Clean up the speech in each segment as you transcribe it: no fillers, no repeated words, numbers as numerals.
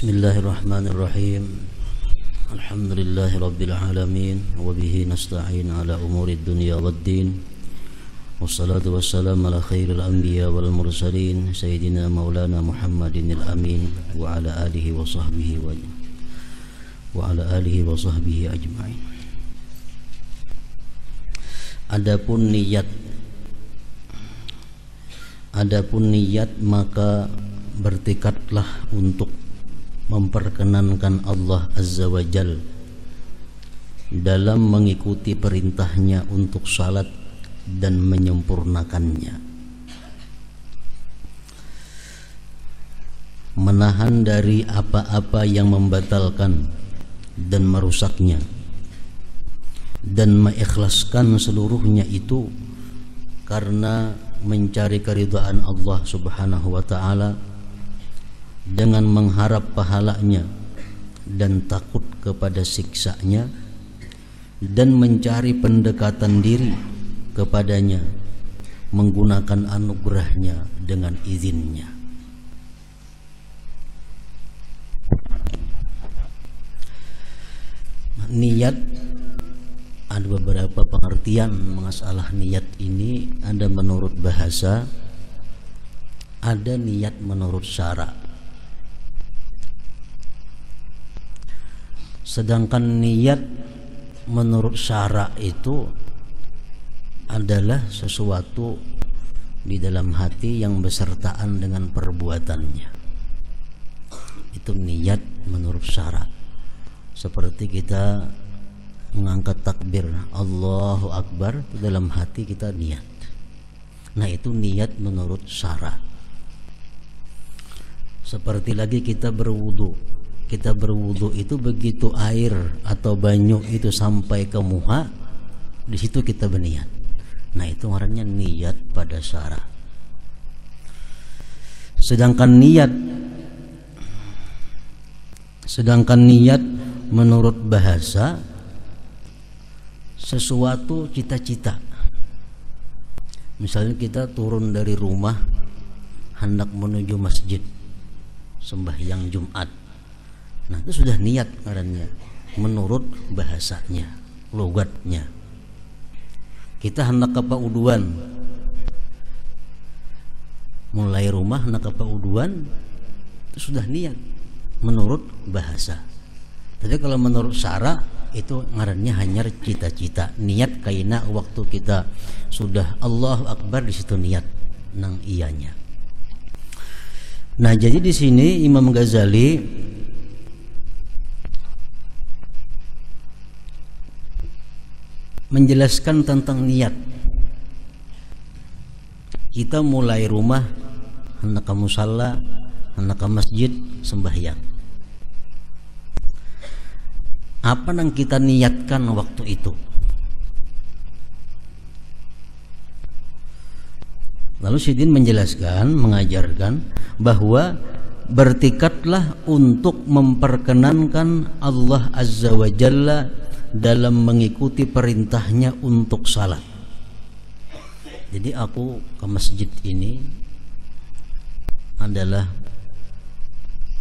Bismillahirrahmanirrahim. Alhamdulillahi rabbil alamin wa bihi nasta'in ala umuri dunya waddin. Wassalatu wassalamu ala khairil anbiya wal mursalin sayyidina maulana Muhammadin al-amin wa ala alihi wa sahbihi ajma'in. Adapun niat maka bertekadlah untuk memperkenankan Allah Azza wa Jal dalam mengikuti perintahnya untuk salat dan menyempurnakannya, menahan dari apa-apa yang membatalkan dan merusaknya, dan mengikhlaskan seluruhnya itu karena mencari keridhaan Allah Subhanahu wa ta'ala dengan mengharap pahalanya dan takut kepada siksanya, dan mencari pendekatan diri kepadanya menggunakan anugerahnya dengan izinnya. Niat, ada beberapa pengertian masalah niat ini. Ada menurut bahasa, ada niat menurut syara. Sedangkan niat menurut syara itu adalah sesuatu di dalam hati yang besertaan dengan perbuatannya. Itu niat menurut syara. Seperti kita mengangkat takbir Allahu Akbar, dalam hati kita niat. Nah, itu niat menurut syara. Seperti lagi kita berwudu. Kita berwudu itu begitu air atau banyu itu sampai ke muha, di situ kita berniat. Nah, itu orangnya niat pada syara. Sedangkan niat menurut bahasa sesuatu cita-cita. Misalnya kita turun dari rumah hendak menuju masjid sembahyang Jumat. Nah, itu sudah niat karena menurut bahasanya, logatnya. Kita hendak ke Pauduan, mulai rumah hendak ke Pauduan, itu sudah niat menurut bahasa. Tapi kalau menurut syara itu ngarannya hanya cita-cita, niat kaina waktu kita sudah Allahu Akbar, di situ niat nang iyanya. Nah, jadi di sini Imam Ghazali menjelaskan tentang niat. Kita mulai rumah hendak ke musalla, hendak ke masjid sembahyang. Apa yang kita niatkan waktu itu? Lalu Sidin menjelaskan, mengajarkan bahwa bertekadlah untuk memperkenankan Allah Azza wa Jalla dalam mengikuti perintahnya untuk salat. Jadi aku ke masjid ini adalah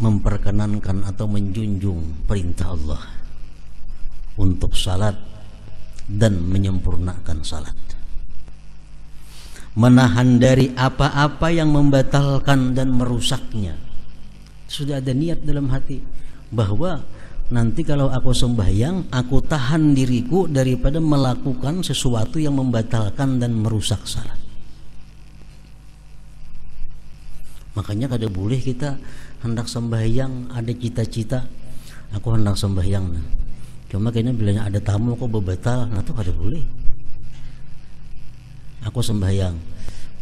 memperkenankan atau menjunjung perintah Allah untuk salat dan menyempurnakan salat, menahan dari apa-apa yang membatalkan dan merusaknya. Sudah ada niat dalam hati bahwa nanti kalau aku sembahyang, aku tahan diriku daripada melakukan sesuatu yang membatalkan dan merusak salat. Makanya kada boleh kita hendak sembahyang ada cita-cita, aku hendak sembahyang. Cuma kayaknya bilanya ada tamu kok bebatal, nah itu kada boleh. Aku sembahyang,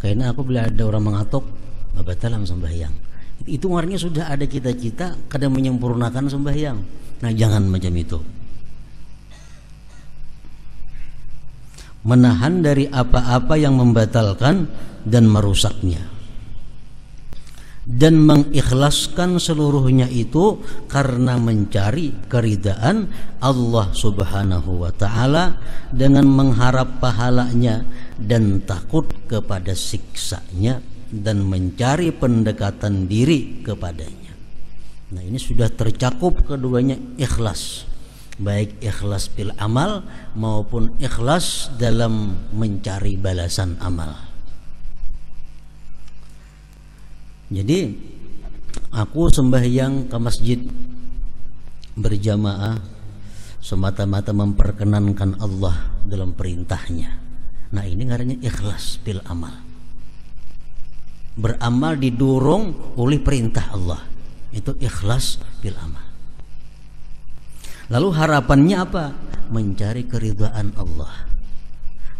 kayaknya aku bila ada orang mengatok, bebatal am sembahyang. Itu artinya sudah ada cita-cita kada menyempurnakan sembahyang. Nah, jangan macam itu. Menahan dari apa-apa yang membatalkan dan merusaknya, dan mengikhlaskan seluruhnya itu karena mencari keridaan Allah Subhanahu wa ta'ala dengan mengharap pahalanya dan takut kepada siksanya dan mencari pendekatan diri kepadanya. Nah, ini sudah tercakup keduanya ikhlas, baik ikhlas bil amal maupun ikhlas dalam mencari balasan amal. Jadi aku sembahyang ke masjid berjamaah semata-mata memperkenankan Allah dalam perintahnya. Nah, ini ngarannya ikhlas bil amal. Beramal didorong oleh perintah Allah, itu ikhlas bil amal. Lalu harapannya apa? Mencari keridhaan Allah.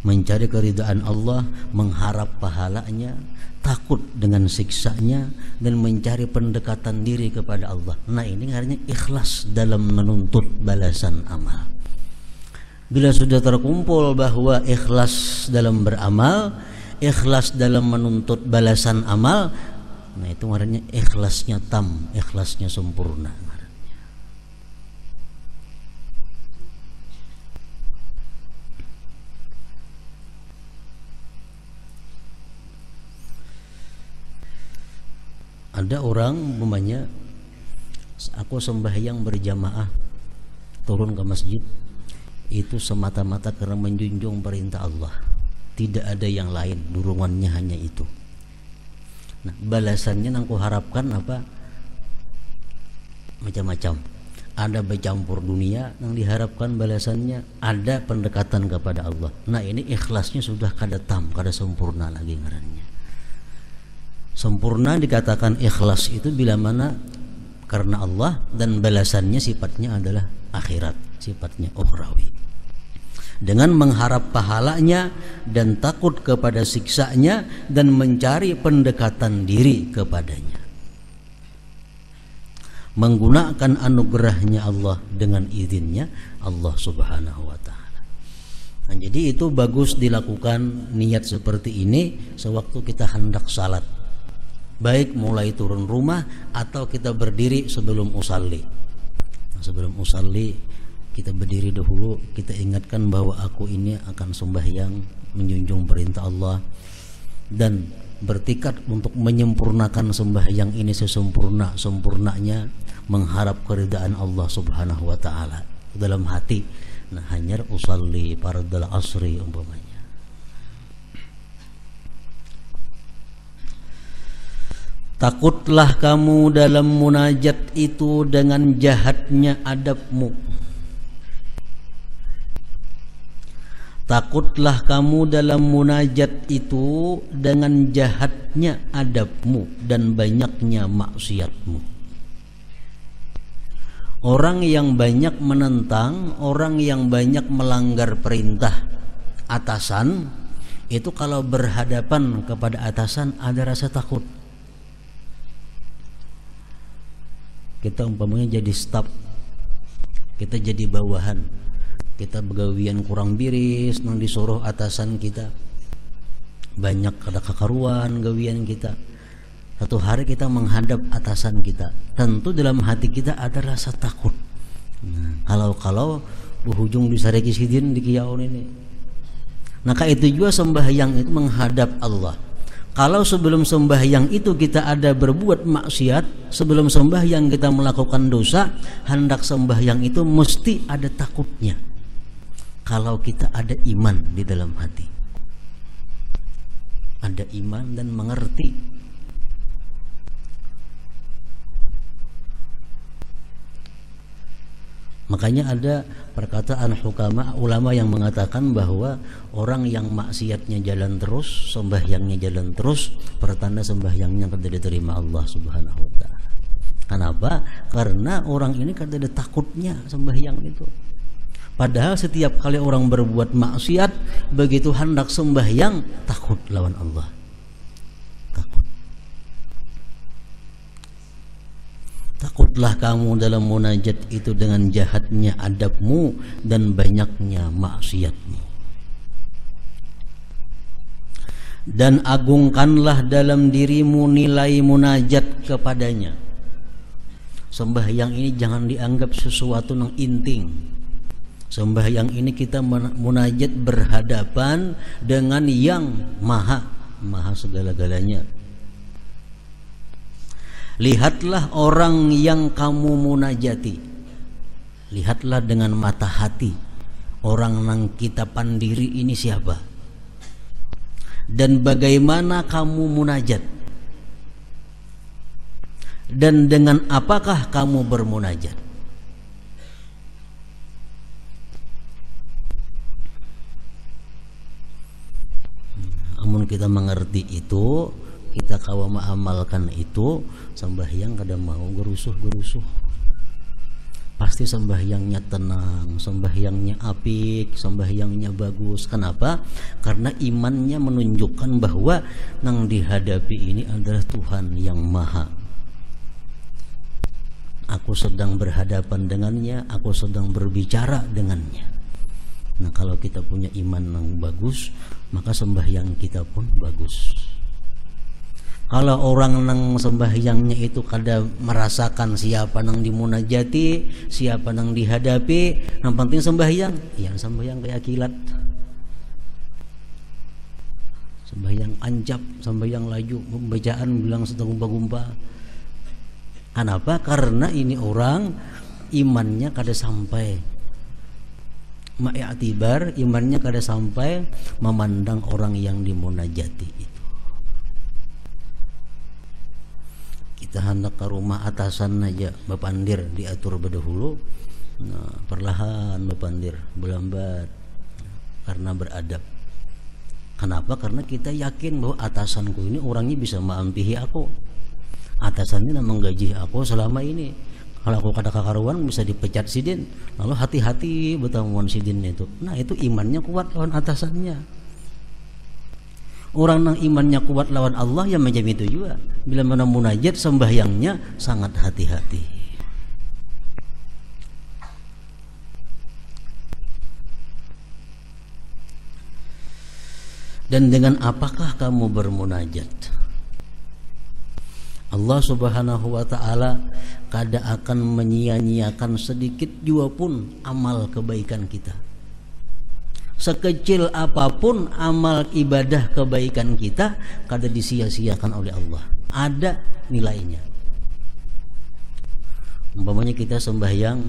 Mencari keridhaan Allah, mengharap pahalanya, takut dengan siksanya, dan mencari pendekatan diri kepada Allah. Nah, ini artinya ikhlas dalam menuntut balasan amal. Bila sudah terkumpul bahwa ikhlas dalam beramal, ikhlas dalam menuntut balasan amal, nah itu artinya ikhlasnya tam, ikhlasnya sempurna. Ada orang umpamanya, aku sembahyang berjamaah turun ke masjid itu semata-mata karena menjunjung perintah Allah, tidak ada yang lain, dorongannya hanya itu. Nah, balasannya yang aku harapkan apa? Macam-macam. Ada bercampur dunia yang diharapkan balasannya, ada pendekatan kepada Allah. Nah, ini ikhlasnya sudah kada tam, kada sempurna lagi ngarannya. Sempurna dikatakan ikhlas itu bila mana karena Allah dan balasannya sifatnya adalah akhirat, sifatnya ukhrawi. Dengan mengharap pahalanya dan takut kepada siksanya dan mencari pendekatan diri kepadanya. Menggunakan anugerahnya Allah dengan izinnya Allah Subhanahu wa ta'ala. Nah, jadi itu bagus dilakukan niat seperti ini sewaktu kita hendak salat, baik mulai turun rumah atau kita berdiri sebelum usalli. Nah, sebelum usalli kita berdiri dahulu, kita ingatkan bahwa aku ini akan sembahyang menjunjung perintah Allah dan bertekad untuk menyempurnakan sembahyang ini sesempurna-sempurnanya, mengharap keridhaan Allah Subhanahu wa ta'ala dalam hati. Nah, hanya usalli fardal asri umpamanya. Takutlah kamu dalam munajat itu dengan jahatnya adabmu. Takutlah kamu dalam munajat itu dengan jahatnya adabmu dan banyaknya maksiatmu. Orang yang banyak menentang, orang yang banyak melanggar perintah atasan, itu kalau berhadapan kepada atasan ada rasa takut. Kita umpamanya jadi staf, kita jadi bawahan, kita begawian kurang biris, nang disuruh atasan kita banyak kada kakaruan gawian kita. Satu hari kita menghadap atasan kita, tentu dalam hati kita ada rasa takut. Nah, kalau berujung disareki sidin di kiaun ini. Maka itu juga sembahyang itu menghadap Allah. Kalau sebelum sembahyang itu kita ada berbuat maksiat, sebelum sembahyang kita melakukan dosa, hendak sembahyang itu mesti ada takutnya. Kalau kita ada iman di dalam hati, ada iman dan mengerti. Makanya ada perkataan hukama, ulama yang mengatakan bahwa orang yang maksiatnya jalan terus, sembahyangnya jalan terus, pertanda sembahyangnya tidak diterima Allah Subhanahu wa ta'ala. Kenapa? Karena orang ini kan ada takutnya sembahyang itu. Padahal setiap kali orang berbuat maksiat, begitu hendak sembahyang takut lawan Allah. Takut. Takutlah kamu dalam munajat itu dengan jahatnya adabmu dan banyaknya maksiatmu. Dan agungkanlah dalam dirimu nilai munajat kepadanya. Sembahyang ini jangan dianggap sesuatu yang inting. Sembahyang ini kita munajat berhadapan dengan yang maha segala-galanya. Lihatlah orang yang kamu munajati, lihatlah dengan mata hati orang yang kita pandiri ini siapa, dan bagaimana kamu munajat, dan dengan apakah kamu bermunajat. Namun kita mengerti itu, kita kawa mengamalkan itu, sembahyang kadang mau gerusuh-gerusuh. Pasti sembahyangnya tenang, sembahyangnya apik, sembahyangnya bagus. Kenapa? Karena imannya menunjukkan bahwa yang dihadapi ini adalah Tuhan yang maha. Aku sedang berhadapan dengannya, aku sedang berbicara dengannya. Nah, kalau kita punya iman yang bagus, maka sembahyang kita pun bagus. Kalau orang yang sembahyangnya itu kada merasakan siapa yang dimunajati, siapa yang dihadapi, yang penting sembahyang, yang sembahyang kayak kilat, sembahyang ancap, sembahyang laju, pembacaan bilang setengah-gumpa. Kenapa? Karena ini orang imannya kada sampai ma'iktibar, imannya kada sampai memandang orang yang dimunajati itu. Kita hendak ke rumah atasan aja bepandir, diatur berdahulu. Nah, perlahan bepandir, berlambat, karena beradab. Kenapa? Karena kita yakin bahwa atasanku ini orangnya bisa mengampihi aku, atasannya menggaji aku selama ini. Kalau aku kada kakaruan bisa dipecat sidin, lalu hati-hati bertamuan sidin itu. Nah, itu imannya kuat lawan atasannya. Orang yang imannya kuat lawan Allah yang macam itu juga. Bila mana munajat, sembahyangnya sangat hati-hati. Dan dengan apakah kamu bermunajat? Allah Subhanahu wa ta'ala kada akan menyia-nyiakan sedikit juga pun amal kebaikan kita. Sekecil apapun amal ibadah kebaikan kita kada disia-siakan oleh Allah, ada nilainya. Umpamanya kita sembahyang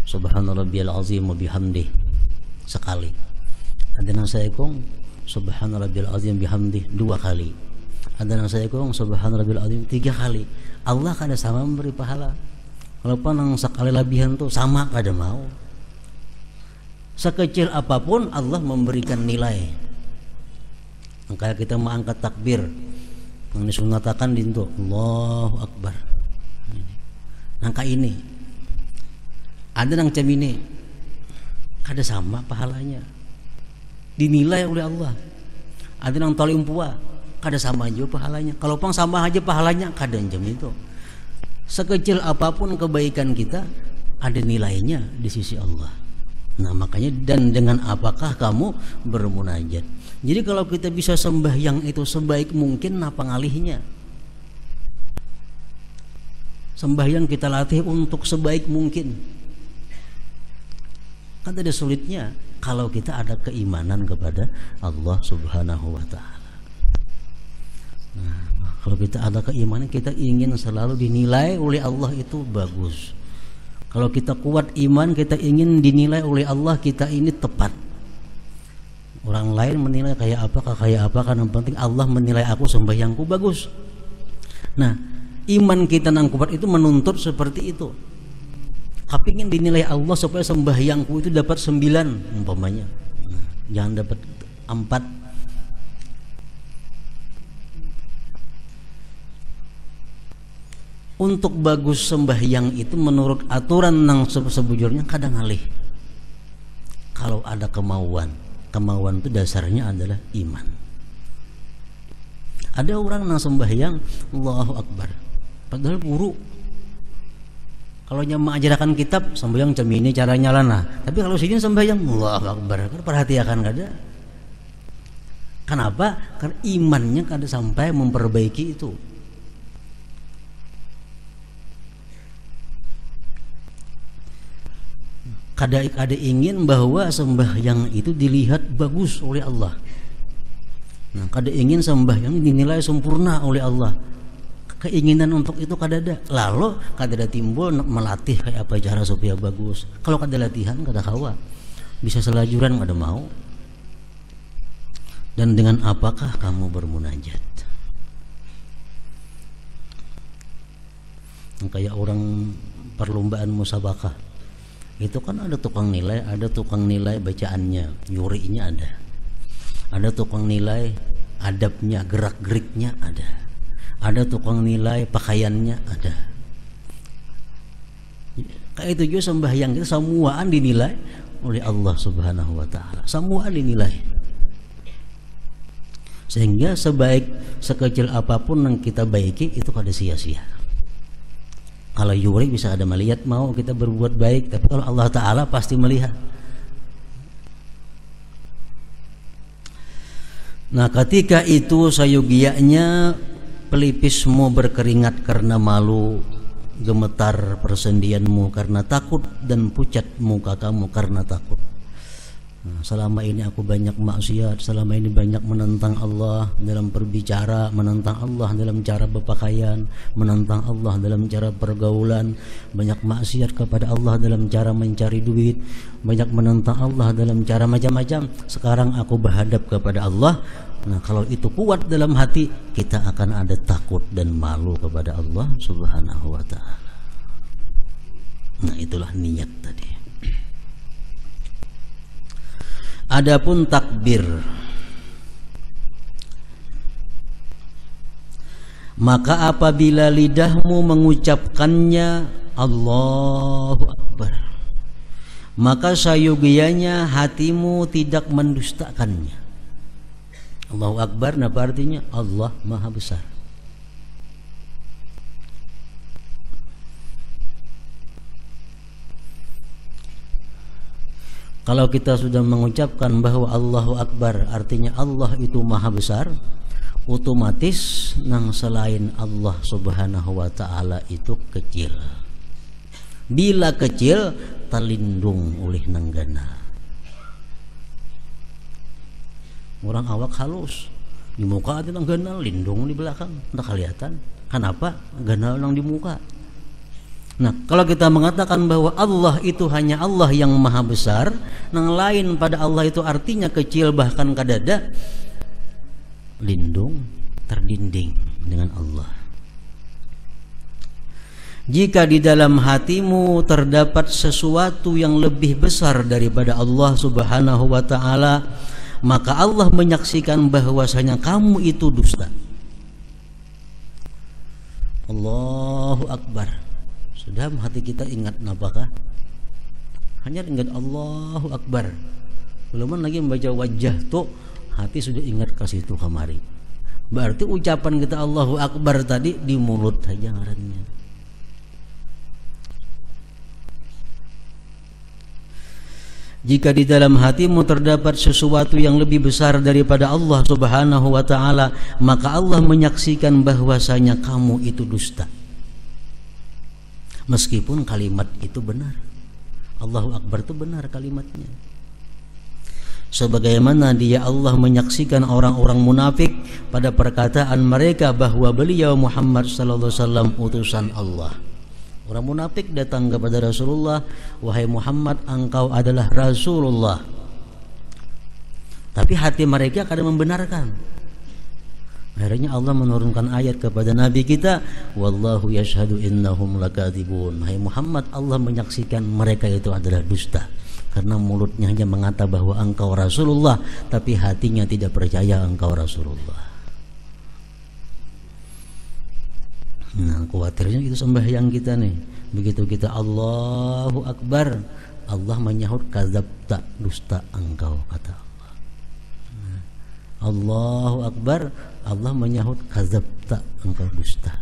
Subhanarabbiyal azim wa bihamdih sekali, ada yang saya kong Subhanarabbiyal azim bihamdih 2 kali, ada yang saya kong Subhanarabbiyal azim 3 kali. Allah kada sama memberi pahala. Walaupun yang sekali lebihan tuh sama kada mau. Sekecil apapun Allah memberikan nilai. Kayak kita mengangkat takbir, yang disunatakan dintu Allahu Akbar. Angka ini ada yang cemini, kada sama pahalanya, dinilai oleh Allah. Ada yang tali umpua, kada sama aja pahalanya. Kalau pang sama aja pahalanya, kada jam itu. Sekecil apapun kebaikan kita ada nilainya di sisi Allah. Nah, makanya dan dengan apakah kamu bermunajat. Jadi kalau kita bisa sembahyang itu sebaik mungkin, apa ngalihnya? Sembahyang kita latih untuk sebaik mungkin. Kan ada sulitnya kalau kita ada keimanan kepada Allah Subhanahu wa ta'ala. Nah, kalau kita ada keimanan, kita ingin selalu dinilai oleh Allah itu bagus. Kalau kita kuat iman, kita ingin dinilai oleh Allah kita ini tepat. Orang lain menilai kayak apa, kan yang penting Allah menilai aku sembahyangku bagus. Nah, iman kita nang kuat itu menuntut seperti itu. Kepingin dinilai Allah supaya sembahyangku itu dapat 9 umpamanya. Nah, jangan dapat 4. Untuk bagus sembahyang itu menurut aturan yang sebujurnya kadang ngalih. Kalau ada kemauan itu dasarnya adalah iman. Ada orang yang sembahyang Allahu Akbar, padahal guru. Kalau nyama ajarkan kitab sembahyang cemini caranya lana. Tapi kalau sini sembahyang Allahu Akbar, perhatikan kada. Kenapa? Karena imannya kada sampai memperbaiki itu. Kada ingin bahwa sembahyang itu dilihat bagus oleh Allah. Nah, kada ingin sembahyang dinilai sempurna oleh Allah. Keinginan untuk itu kada ada. Lalu kada ada timbul melatih kayak apa cara supaya bagus. Kalau kada latihan kada kawa. Bisa selajuran kada mau. Dan dengan apakah kamu bermunajat? Kayak orang perlombaan musabakah. Itu kan ada tukang nilai bacaannya, yurinya ada. Ada tukang nilai adabnya, gerak-geriknya ada. Ada tukang nilai pakaiannya ada. Kayak itu juga sembahyang kita semuaan dinilai oleh Allah Subhanahu wa taala. Semua dinilai. Sehingga sekecil apapun yang kita baiki itu kada sia-sia. Kalau yuri bisa ada melihat mau kita berbuat baik, tapi kalau Allah taala pasti melihat. Nah, ketika itu sayugianya pelipismu berkeringat karena malu, gemetar persendianmu karena takut, dan pucat muka kamu karena takut. Nah, selama ini aku banyak maksiat, selama ini banyak menentang Allah dalam berbicara, menentang Allah dalam cara berpakaian, menentang Allah dalam cara pergaulan, banyak maksiat kepada Allah dalam cara mencari duit, banyak menentang Allah dalam cara macam-macam. Sekarang aku berhadap kepada Allah. Nah, kalau itu kuat dalam hati, kita akan ada takut dan malu kepada Allah Subhanahu wa taala. Nah, itulah niat tadi. Adapun takbir, maka apabila lidahmu mengucapkannya Allahu Akbar, maka sayugianya hatimu tidak mendustakannya. Allahu Akbar apa artinya? Allah Maha Besar. Kalau kita sudah mengucapkan bahwa Allahu Akbar artinya Allah itu Maha Besar, otomatis nang selain Allah Subhanahu wa taala itu kecil. Bila kecil terlindung oleh nanggana. Orang awak halus, di muka ada nang ganal, lindung di belakang, tak kelihatan. Kenapa? Ganal nang di muka. Nah, kalau kita mengatakan bahwa Allah itu hanya Allah yang Maha Besar, nang lain pada Allah itu artinya kecil bahkan kadada, lindung, terdinding dengan Allah. Jika di dalam hatimu terdapat sesuatu yang lebih besar daripada Allah Subhanahu wa taala, maka Allah menyaksikan bahwasanya kamu itu dusta. Allahu Akbar. Sudah hati kita ingat apakah? Hanya ingat Allahu Akbar. Belum lagi membaca wajah tuh hati sudah ingat ke situ kemari. Berarti ucapan kita Allahu Akbar tadi di mulut saja ngarannya. Jika di dalam hatimu terdapat sesuatu yang lebih besar daripada Allah Subhanahu wa taala, maka Allah menyaksikan bahwasanya kamu itu dusta. Meskipun kalimat itu benar, Allahu Akbar itu benar kalimatnya. Sebagaimana dia Allah menyaksikan orang-orang munafik pada perkataan mereka bahwa beliau Muhammad sallallahu alaihi wasallam utusan Allah. Orang munafik datang kepada Rasulullah, wahai Muhammad, engkau adalah Rasulullah. Tapi hati mereka kadang membenarkan. Akhirnya Allah menurunkan ayat kepada Nabi kita, wallahu yashhadu innahum lakadzibun. Hai Muhammad, Allah menyaksikan mereka itu adalah dusta. Karena mulutnya hanya mengatakan bahwa engkau Rasulullah, tapi hatinya tidak percaya engkau Rasulullah. Nah, khawatirnya itu sembahyang kita nih. Begitu kita Allahu Akbar, Allah menyahut kadzabta, dusta engkau, kata Allah. Nah, Allahu Akbar, Allah menyahut kadzabta, engkau dusta.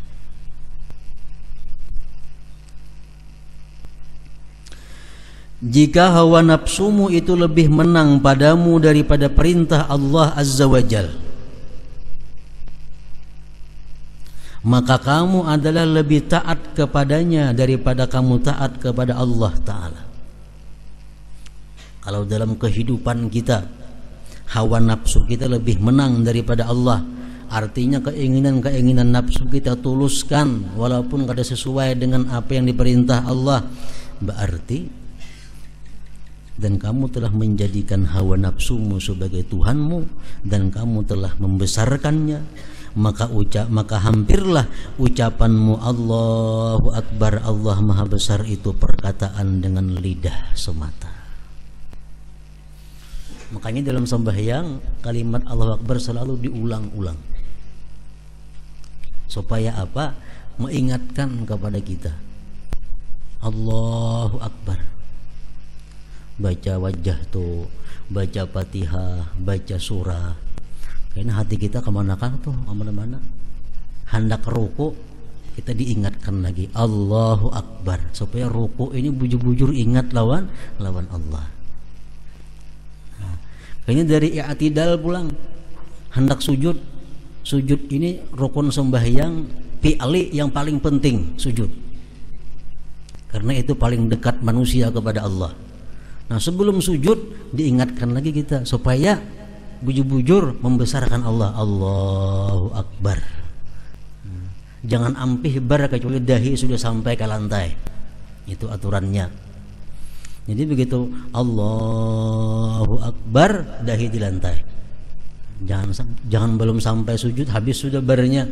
Jika hawa nafsumu itu lebih menang padamu daripada perintah Allah Azza wa Jal, maka kamu adalah lebih taat kepadanya daripada kamu taat kepada Allah Ta'ala. Kalau dalam kehidupan kita hawa nafsu kita lebih menang daripada Allah. Artinya keinginan-keinginan nafsu kita tuluskan walaupun kada sesuai dengan apa yang diperintah Allah. Berarti dan kamu telah menjadikan hawa nafsumu sebagai Tuhanmu dan kamu telah membesarkannya, maka hampirlah ucapanmu Allahu Akbar, Allah Maha Besar itu perkataan dengan lidah semata. Makanya dalam sembahyang kalimat Allahu Akbar selalu diulang-ulang. Supaya apa? Mengingatkan kepada kita Allahu Akbar. Baca wajah tuh, baca Fatihah, baca surah. Karena hati kita kemana-mana tuh, kemana-mana. Hendak ruku, kita diingatkan lagi Allahu Akbar, supaya ruku ini bujur-bujur ingat lawan Allah. Nah, kayaknya dari i'tidal pulang, hendak sujud ini rukun sembahyang fi'li yang paling penting, sujud. Karena itu paling dekat manusia kepada Allah. Nah, sebelum sujud diingatkan lagi kita supaya bujur-bujur membesarkan Allah, Allahu Akbar. Jangan ampih bar kecuali dahi sudah sampai ke lantai. Itu aturannya. Jadi begitu Allahu Akbar, dahi di lantai. Jangan belum sampai sujud habis sudah barnya.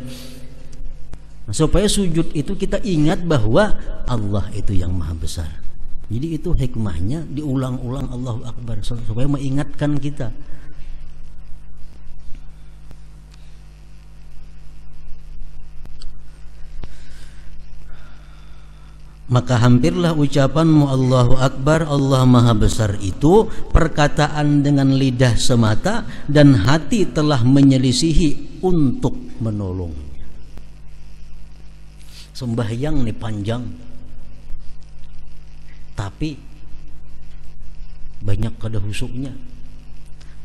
Nah, supaya sujud itu kita ingat bahwa Allah itu yang maha besar. Jadi itu hikmahnya diulang-ulang Allahu Akbar supaya mengingatkan kita. Maka hampirlah ucapanmu Allahu Akbar, Allah Maha Besar itu perkataan dengan lidah semata dan hati telah menyelisihi untuk menolongnya. Sembahyang nih panjang, tapi banyak kada khusyuknya.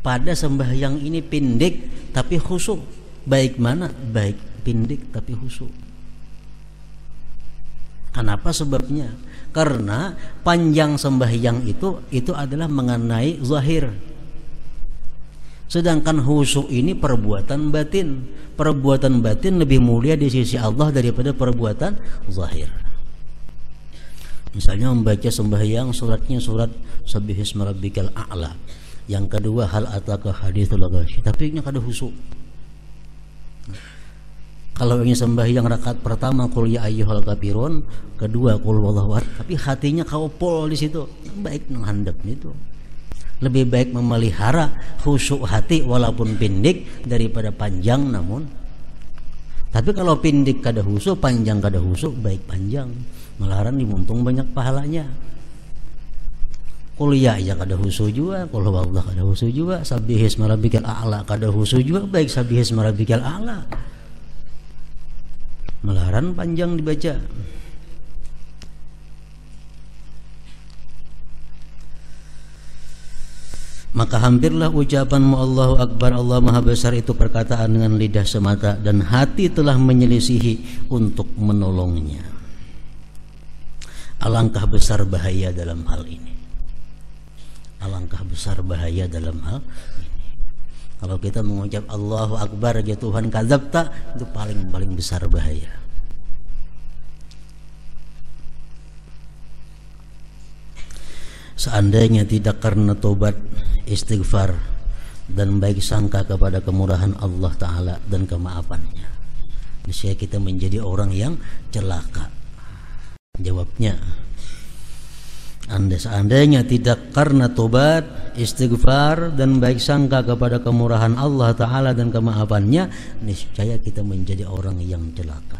Pada sembahyang ini pendek tapi khusyuk. Baik mana? Baik pendek tapi khusyuk. Kenapa sebabnya? Karena panjang sembahyang itu adalah mengenai zahir. Sedangkan khusyuk ini perbuatan batin. Perbuatan batin lebih mulia di sisi Allah daripada perbuatan zahir. Misalnya membaca sembahyang suratnya surat Sabbihisma Rabbikal A'la. Yang kedua hal ataka haditsul ghasyi. Tapi ini kada khusyuk. Kalau ingin sembahyang rakaat pertama qul ya ayyuhal kafirun, kedua qul huwallahu ahad, tapi hatinya kaupol di situ. Baik nang handap itu. Lebih baik memelihara khusyuk hati walaupun pendek daripada panjang namun. Tapi kalau pendek kada khusyuk, panjang kada khusyuk, baik panjang. Malahan dimuntung banyak pahalanya. Qul ya kada khusyuk juga, qul huwallahu kada khusyuk juga, sabbihisma rabbikal a'la kada khusyuk juga, baik sabbihisma rabbikal a'la. Malahan panjang dibaca. Maka hampirlah ucapanmu Allahu Akbar, Allah Maha Besar itu perkataan dengan lidah semata dan hati telah menyelisihi untuk menolongnya. Alangkah besar bahaya dalam hal ini. Alangkah besar bahaya dalam hal ini. Kalau kita mengucap Allahu Akbar ya Tuhan kadzabta, itu paling besar bahaya. Seandainya tidak karena tobat, istighfar dan baik sangka kepada kemurahan Allah Ta'ala dan kemaafannya, niscaya kita menjadi orang yang celaka. Jawabnya, seandainya tidak karena tobat, istighfar dan baik sangka kepada kemurahan Allah Ta'ala dan kemaafannya, niscaya kita menjadi orang yang celaka.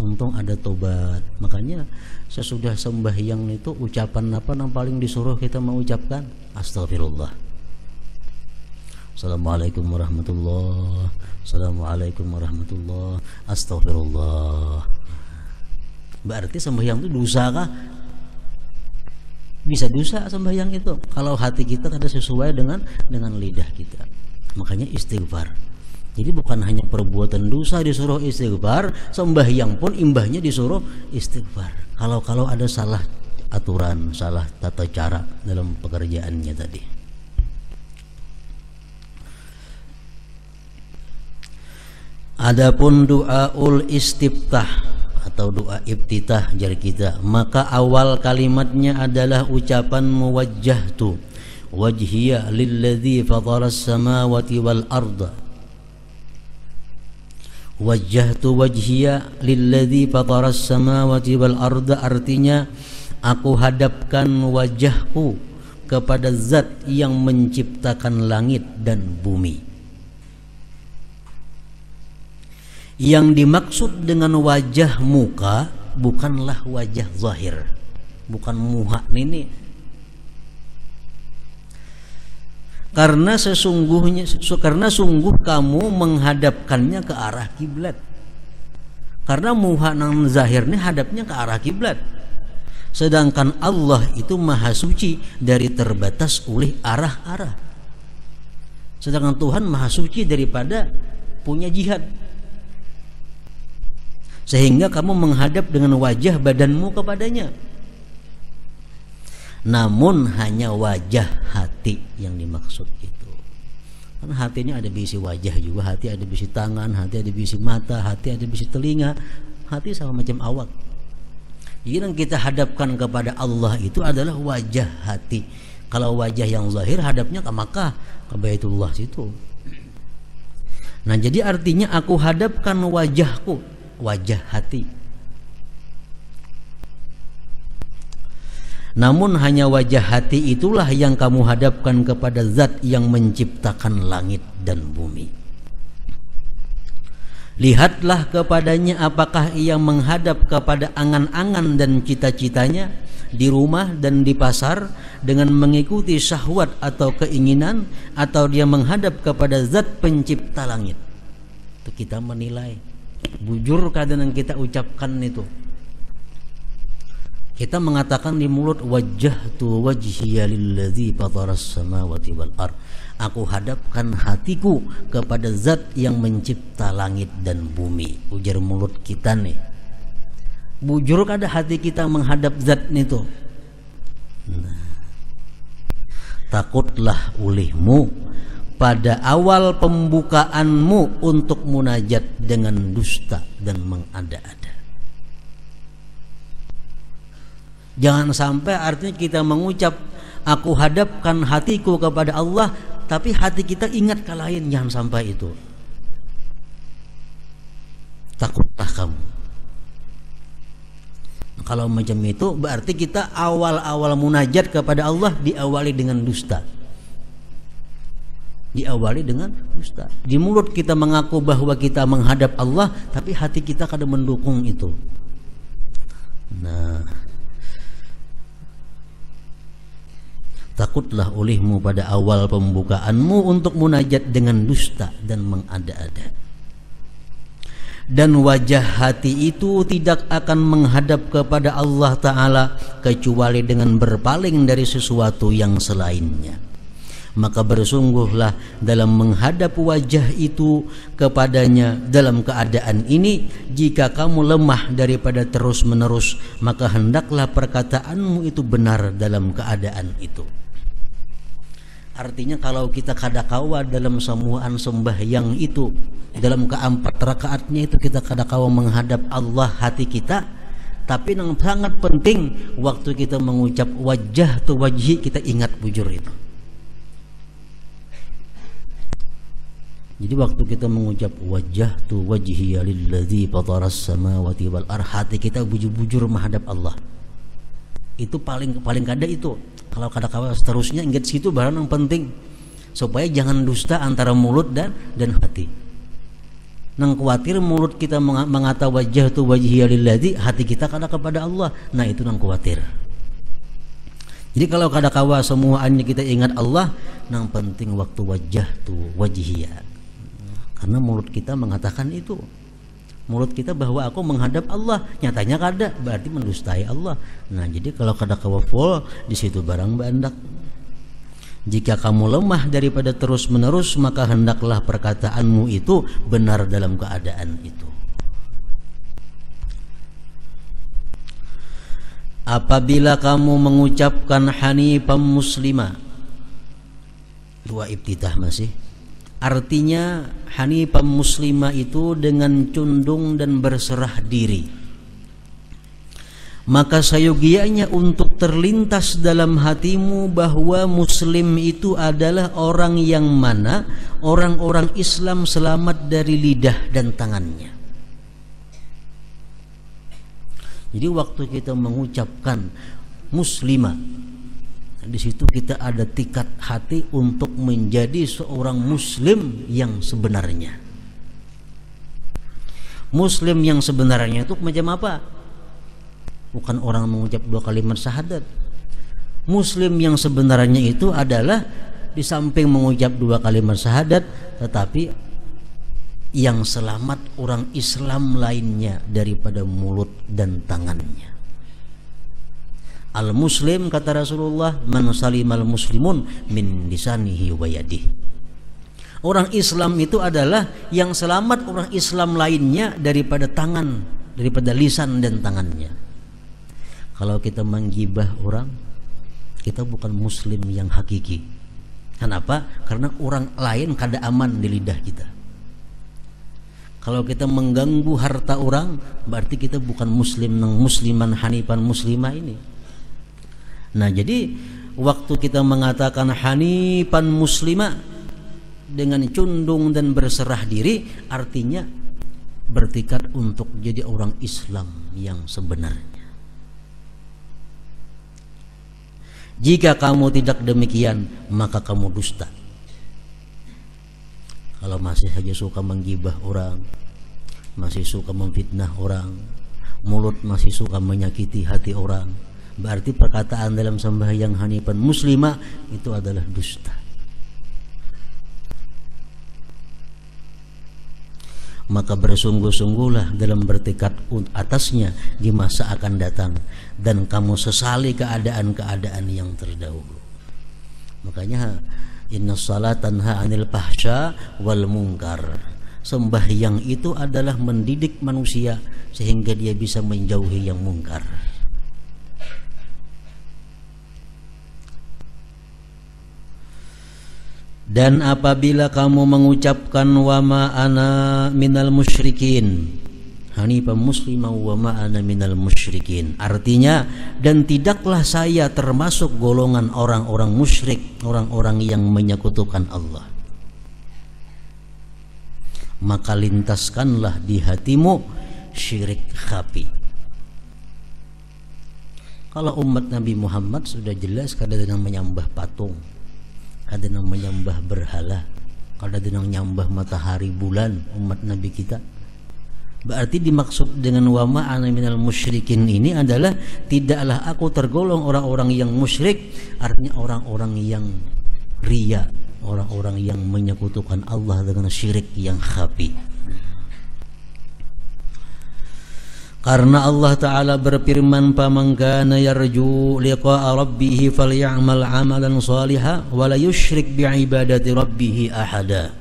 Untung ada tobat. Makanya sesudah sembahyang itu ucapan apa yang paling disuruh kita mengucapkan? Astagfirullah. Assalamualaikum warahmatullah. Assalamualaikum warahmatullah. Astagfirullah. Berarti sembahyang itu dosa kah? Bisa dosa sembahyang itu kalau hati kita kada sesuai dengan lidah kita. Makanya istighfar. Jadi bukan hanya perbuatan dosa disuruh istighfar, sembahyang pun imbahnya disuruh istighfar. Kalau ada salah aturan, salah tata cara dalam pekerjaannya tadi. Adapun doaul istiftah atau doa ibtitah jar kita, maka awal kalimatnya adalah ucapan muwajjahtu wajhiya lilladzi fataras samawati wal arda. Wajjahtu wajhiya lilladzi fataras samawati wal arda artinya aku hadapkan wajahku kepada zat yang menciptakan langit dan bumi. Yang dimaksud dengan wajah muka bukanlah wajah zahir, bukan muha ini. Karena sungguh kamu menghadapkannya ke arah kiblat. Karena muha nang zahirnya hadapnya ke arah kiblat. Sedangkan Allah itu maha suci dari terbatas oleh arah-arah. Sedangkan Tuhan maha suci daripada punya jihad. Sehingga kamu menghadap dengan wajah badanmu kepadanya. Namun hanya wajah hati yang dimaksud itu. Karena hatinya ada bisi wajah juga, hati ada bisi tangan, hati ada bisi mata, hati ada bisi telinga. Hati sama macam awak. Jadi yang kita hadapkan kepada Allah itu adalah wajah hati. Kalau wajah yang zahir hadapnya ke Makkah, ke Baitullah situ. Nah, jadi artinya aku hadapkan wajahku, wajah hati. Namun hanya wajah hati itulah yang kamu hadapkan kepada zat yang menciptakan langit dan bumi. Lihatlah kepadanya apakah ia menghadap kepada angan-angan dan cita-citanya di rumah dan di pasar dengan mengikuti syahwat atau keinginan, atau dia menghadap kepada zat pencipta langit. Itu kita menilai. Bujur kadang kita ucapkan itu. Kita mengatakan di mulut wajjahtu wajhiya lilladzi fataras samawati wal ard. Aku hadapkan hatiku kepada zat yang mencipta langit dan bumi. Ujar mulut kita nih. Bujur kada hati kita menghadap zat itu. Nah, takutlah olehmu pada awal pembukaanmu untuk munajat dengan dusta dan mengada-ada. Jangan sampai artinya kita mengucap aku hadapkan hatiku kepada Allah, tapi hati kita ingat ke lain. Jangan sampai itu. Takutlah kamu. Kalau macam itu berarti kita awal-awal munajat kepada Allah diawali dengan dusta. Diawali dengan dusta. Di mulut kita mengaku bahwa kita menghadap Allah, tapi hati kita kadang mendukung itu. Nah, takutlah olehmu pada awal pembukaanmu untuk munajat dengan dusta dan mengada-ada. Dan wajah hati itu tidak akan menghadap kepada Allah Ta'ala kecuali dengan berpaling dari sesuatu yang selainnya. Maka bersungguhlah dalam menghadap wajah itu kepadanya dalam keadaan ini. Jika kamu lemah daripada terus menerus, maka hendaklah perkataanmu itu benar dalam keadaan itu. Artinya kalau kita kadakawa dalam sembuhan sembahyang itu, dalam keempat rakaatnya itu kita kadakawa menghadap Allah hati kita, tapi yang sangat penting waktu kita mengucap wajah tu wajhi kita ingat bujur itu. Jadi waktu kita mengucap wajah tu wajhi lilladzi fataras samawati wal ardh, hati kita bujur-bujur menghadap Allah. Itu paling kada itu. Kalau kadang-kadang seterusnya ingat situ barang yang penting supaya jangan dusta antara mulut dan hati. Nang khawatir mulut kita mengata wajah tu wajhiya lilladzi, hati kita kada kepada Allah. Nah itu nang khawatir. Jadi kalau kadang-kadang semuanya kita ingat Allah, nang penting waktu wajah tu wajhiya. Karena mulut kita mengatakan itu. Mulut kita bahwa aku menghadap Allah, nyatanya kada, berarti mendustai Allah. Nah jadi kalau kada kawaful di situ barang bandak. Jika kamu lemah daripada terus menerus, maka hendaklah perkataanmu itu benar dalam keadaan itu. Apabila kamu mengucapkan hanifan muslima, dua ibtitah masih. Artinya hanifah muslimah itu dengan condong dan berserah diri. Maka sayogianya untuk terlintas dalam hatimu bahwa muslim itu adalah orang yang mana orang-orang Islam selamat dari lidah dan tangannya. Jadi waktu kita mengucapkan muslimah, di situ kita ada tikad hati untuk menjadi seorang muslim yang sebenarnya. Muslim yang sebenarnya itu macam apa? Bukan orang mengucap 2 kalimat syahadat. Muslim yang sebenarnya itu adalah di samping mengucap 2 kalimat syahadat, tetapi yang selamat orang Islam lainnya daripada mulut dan tangannya. Al-muslim, kata Rasulullah, man salimal muslimun min lisanihi wa yadihi. Orang Islam itu adalah yang selamat orang Islam lainnya daripada tangan, daripada lisan dan tangannya. Kalau kita menggibah orang, kita bukan muslim yang hakiki. Kenapa? Karena orang lain kada aman di lidah kita. Kalau kita mengganggu harta orang, berarti kita bukan muslim nang musliman hanifan muslimah ini. Nah, jadi waktu kita mengatakan hanifan muslimah dengan condong dan berserah diri, artinya bertekad untuk jadi orang Islam yang sebenarnya. Jika kamu tidak demikian, maka kamu dusta. Kalau masih saja suka menggibah orang, masih suka memfitnah orang, mulut masih suka menyakiti hati orang, berarti perkataan dalam sembahyang hanifan muslimah itu adalah dusta. Maka bersungguh-sungguhlah dalam bertekad atasnya di masa akan datang, dan kamu sesali keadaan-keadaan yang terdahulu. Makanya inna salat tanha anil fahsya wal munkar. Sembahyang itu adalah mendidik manusia sehingga dia bisa menjauhi yang mungkar. Dan apabila kamu mengucapkan wa ma ana minal musyrikin, hanifan muslimah wa ma ana minal musyrikin, artinya dan tidaklah saya termasuk golongan orang-orang musyrik, orang-orang yang menyekutukan Allah, maka lintaskanlah di hatimu syirik khafi. Kalau umat Nabi Muhammad sudah jelas kadang-kadang menyembah patung, kadang menyembah berhala, kadang menyembah matahari bulan umat Nabi kita. Berarti dimaksud dengan wa ma ana minal musyrikin ini adalah tidaklah aku tergolong orang-orang yang musyrik, artinya orang-orang yang riya, orang-orang yang menyekutukan Allah dengan syirik yang khafi. Karena Allah Ta'ala berfirman, "Faman kana yarju liqa'a rabbih falyamal 'amalan shalihan wa la yusyrik bi'ibadati rabbih ahada."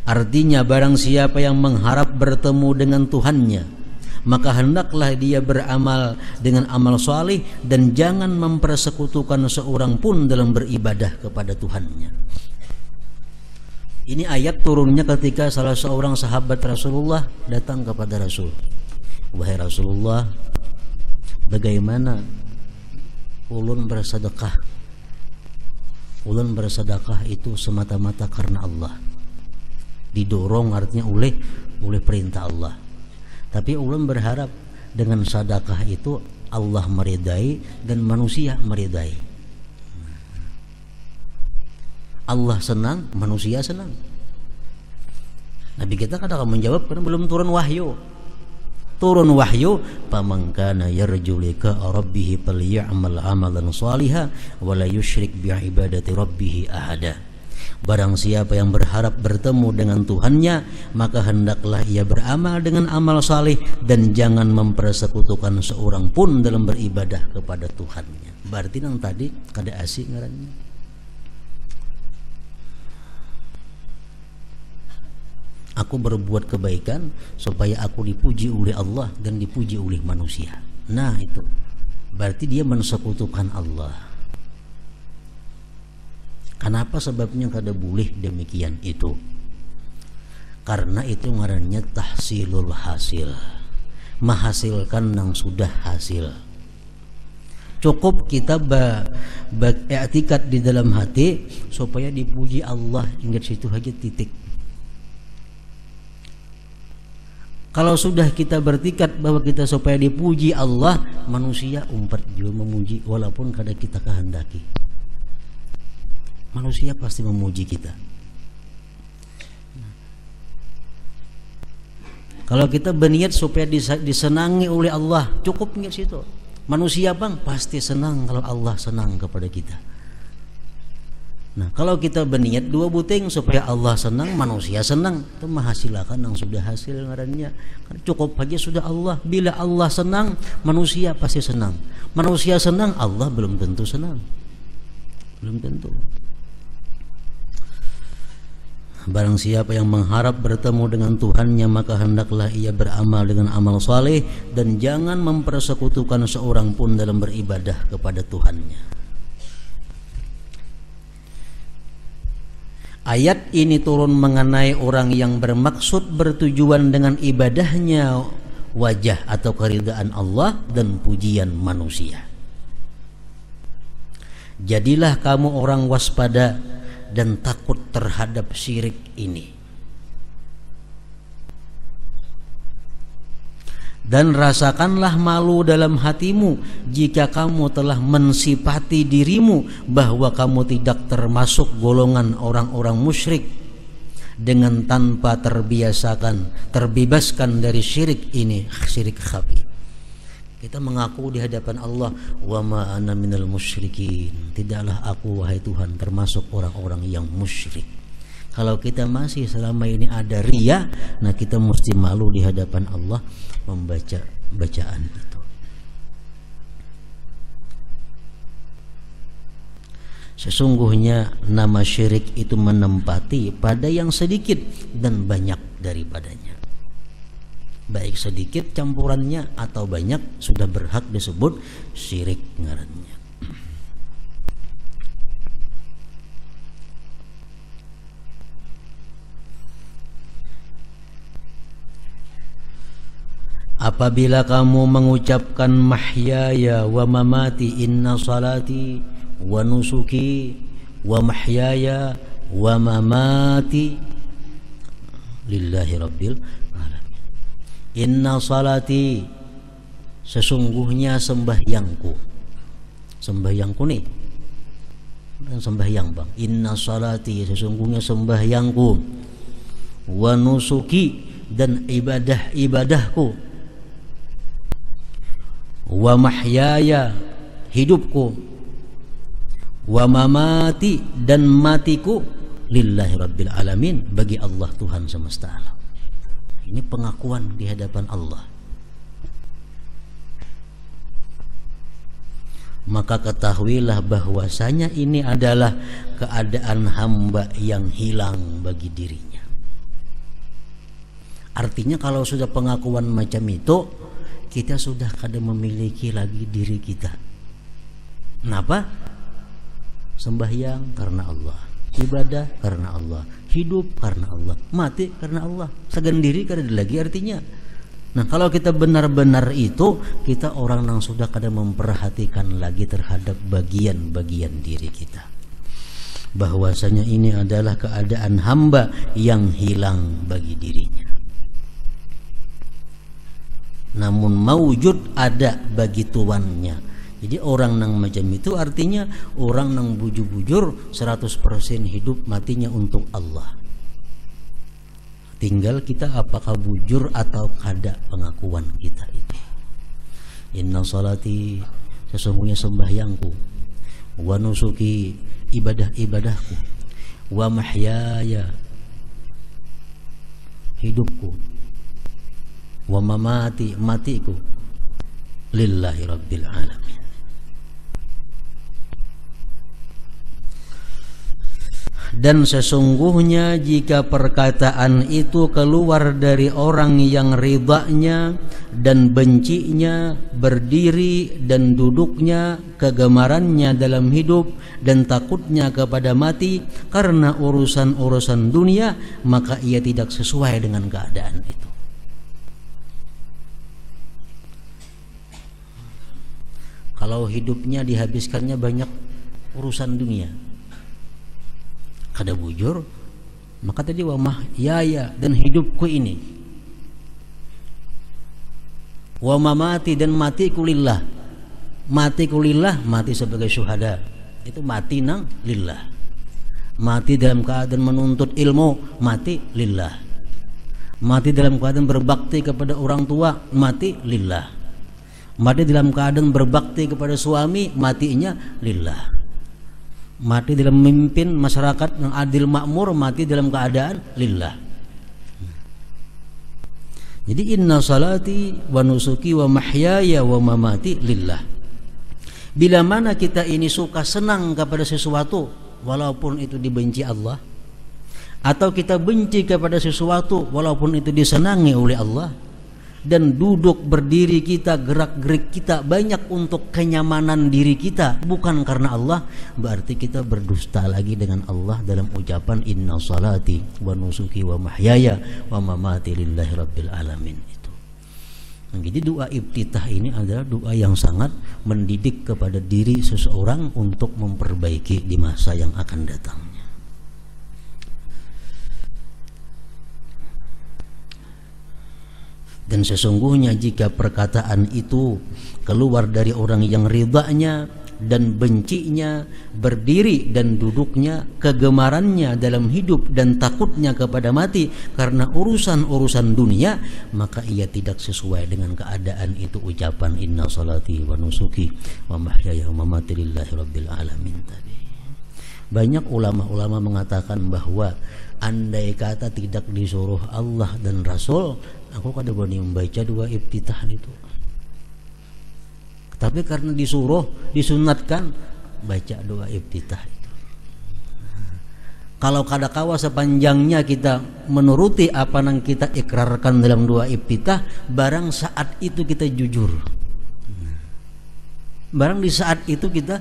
Artinya barang siapa yang mengharap bertemu dengan Tuhannya, maka hendaklah dia beramal dengan amal salih dan jangan mempersekutukan seorang pun dalam beribadah kepada Tuhannya. Ini ayat turunnya ketika salah seorang sahabat Rasulullah datang kepada Rasul. Wahai Rasulullah, bagaimana ulun bersedekah? Ulun bersedekah itu semata-mata karena Allah, didorong artinya oleh perintah Allah. Tapi ulun berharap dengan sedekah itu Allah meridai dan manusia meridai. Allah senang, manusia senang. Nabi kita kadang menjawab karena belum turun wahyu. Turun wahyu, faman kana yarju liqa'a rabbih falyamal 'amalan shalihan wa la yusyrik bi ibadati rabbih ahada. Barang siapa yang berharap bertemu dengan Tuhannya, maka hendaklah ia beramal dengan amal saleh dan jangan mempersekutukan seorang pun dalam beribadah kepada Tuhannya. Berarti nang tadi kada asik ngarannya. Aku berbuat kebaikan supaya aku dipuji oleh Allah dan dipuji oleh manusia. Nah itu berarti dia mensekutukan Allah. Kenapa sebabnya kada boleh demikian itu? Karena itu ngarannya tahsilul hasil, menghasilkan yang sudah hasil. Cukup kita beriktikad di dalam hati supaya dipuji Allah, ingat situ aja, titik. Kalau sudah kita bertikad bahwa kita supaya dipuji Allah, manusia umpat juga memuji walaupun kada kita kehendaki. Manusia pasti memuji kita. Kalau kita berniat supaya disenangi oleh Allah, cukup ingat situ. Manusia bang pasti senang kalau Allah senang kepada kita. Nah, kalau kita berniat dua buting supaya Allah senang, manusia senang, itu menghasilkan yang sudah hasil ngarannya. Cukup aja sudah Allah. Bila Allah senang, manusia pasti senang. Manusia senang, Allah belum tentu senang. Belum tentu. Barang siapa yang mengharap bertemu dengan Tuhannya, maka hendaklah ia beramal dengan amal saleh dan jangan mempersekutukan seorang pun dalam beribadah kepada Tuhannya. Ayat ini turun mengenai orang yang bermaksud bertujuan dengan ibadahnya wajah atau keridaan Allah dan pujian manusia. Jadilah kamu orang waspada dan takut terhadap syirik ini. Dan rasakanlah malu dalam hatimu jika kamu telah mensifati dirimu bahwa kamu tidak termasuk golongan orang-orang musyrik dengan tanpa terbebaskan dari syirik ini, syirik khafi. Kita mengaku di hadapan Allah, wa ma ana minal musyrikin, tidaklah aku wahai Tuhan termasuk orang-orang yang musyrik. Kalau kita masih selama ini ada riya, nah kita mesti malu di hadapan Allah membaca bacaan itu. Sesungguhnya nama syirik itu menempati pada yang sedikit dan banyak daripadanya. Baik sedikit campurannya atau banyak, sudah berhak disebut syirik ngarannya. Apabila kamu mengucapkan mahyaya wa mamati inna salati wa nusuki wa mahyaya wa mamati lillahi rabbil alamin. Inna salati, sesungguhnya sembahyangku. Sembahyangku nih, dan sembahyang bang. Inna salati, sesungguhnya sembahyangku. Wa nusuki, dan ibadah-ibadahku. Wa mahyaya, hidupku. Wa mamati, dan matiku. Lillahi rabbil alamin, bagi Allah Tuhan semesta alam. Ini pengakuan di hadapan Allah. Maka ketahuilah bahwasanya ini adalah keadaan hamba yang hilang bagi dirinya. Artinya kalau sudah pengakuan macam itu, kita sudah kada memiliki lagi diri kita. Kenapa? Sembahyang karena Allah, ibadah karena Allah, hidup karena Allah, mati karena Allah. Segandiri kada ada lagi artinya. Nah, kalau kita benar-benar itu, kita orang yang sudah kada memperhatikan lagi terhadap bagian-bagian diri kita. Bahwasanya ini adalah keadaan hamba yang hilang bagi dirinya. Namun maujud ada bagi tuannya. Jadi orang yang macam itu artinya orang yang bujur-bujur 100% hidup matinya untuk Allah. Tinggal kita apakah bujur atau kada pengakuan kita itu. Inna salati, sesungguhnya sembahyangku. Wa nusuki, ibadah-ibadahku. Wa mahyaya, hidupku. Wa mamati, matiku. Lillahi rabbil alamin. Dan sesungguhnya jika perkataan itu keluar dari orang yang ridhanya dan bencinya, berdiri dan duduknya, kegemarannya dalam hidup dan takutnya kepada mati karena urusan-urusan dunia, maka ia tidak sesuai dengan keadaan itu. Kalau hidupnya dihabiskannya banyak urusan dunia, kada bujur, maka tadi wa mahyaya dan hidupku ini, wa mamati dan matiku lillah. Matiku lillah, mati sebagai syuhada, itu mati nang lillah. Mati dalam keadaan menuntut ilmu, mati lillah. Mati dalam keadaan berbakti kepada orang tua, mati lillah. Mati dalam keadaan berbakti kepada suami, matinya lillah. Mati dalam memimpin masyarakat yang adil makmur, mati dalam keadaan lillah. Jadi inna salati wa nusuki wa mahyaya wa mamati lillah. Bila mana kita ini suka senang kepada sesuatu walaupun itu dibenci Allah, atau kita benci kepada sesuatu walaupun itu disenangi oleh Allah, dan duduk berdiri kita, gerak-gerik kita banyak untuk kenyamanan diri kita, bukan karena Allah, berarti kita berdusta lagi dengan Allah dalam ucapan inna salati wa nusuki wa mahyaya wa mamati lillahi rabbil alamin itu. Nah, jadi doa iftitah ini adalah doa yang sangat mendidik kepada diri seseorang untuk memperbaiki di masa yang akan datang. Dan sesungguhnya jika perkataan itu keluar dari orang yang ridhanya dan bencinya, berdiri dan duduknya, kegemarannya dalam hidup dan takutnya kepada mati karena urusan-urusan dunia, maka ia tidak sesuai dengan keadaan itu ucapan inna salati wa nusuki wa mahyaya wa mamati lillahi rabbil alamin tadi. Banyak ulama-ulama mengatakan bahwa andai kata tidak disuruh Allah dan Rasul, aku kada berani membaca doa iftitah itu. Tapi karena disuruh, disunatkan, baca doa iftitah itu. Kalau kada kawa sepanjangnya kita menuruti apa yang kita ikrarkan dalam doa iftitah, barang saat itu kita jujur. Barang di saat itu kita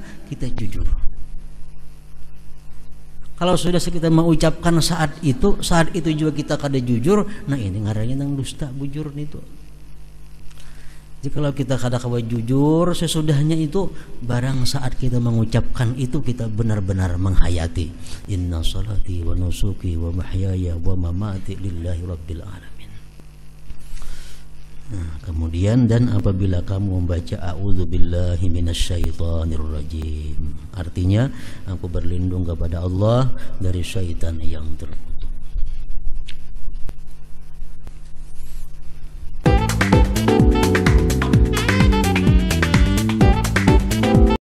jujur. Kalau sudah kita mengucapkan saat itu juga kita kada jujur, nah ini ngarannya nang dusta bujur itu. Jadi kalau kita kada kawa jujur sesudahnya itu, barang saat kita mengucapkan itu kita benar-benar menghayati inna salati wa nusuki wa mahyaya wa mamati lillahi rabbil alamin. Nah, kemudian dan apabila kamu membaca a'udzubillahi minasyaitonirrajim, artinya aku berlindung kepada Allah dari syaitan yang terkutuk.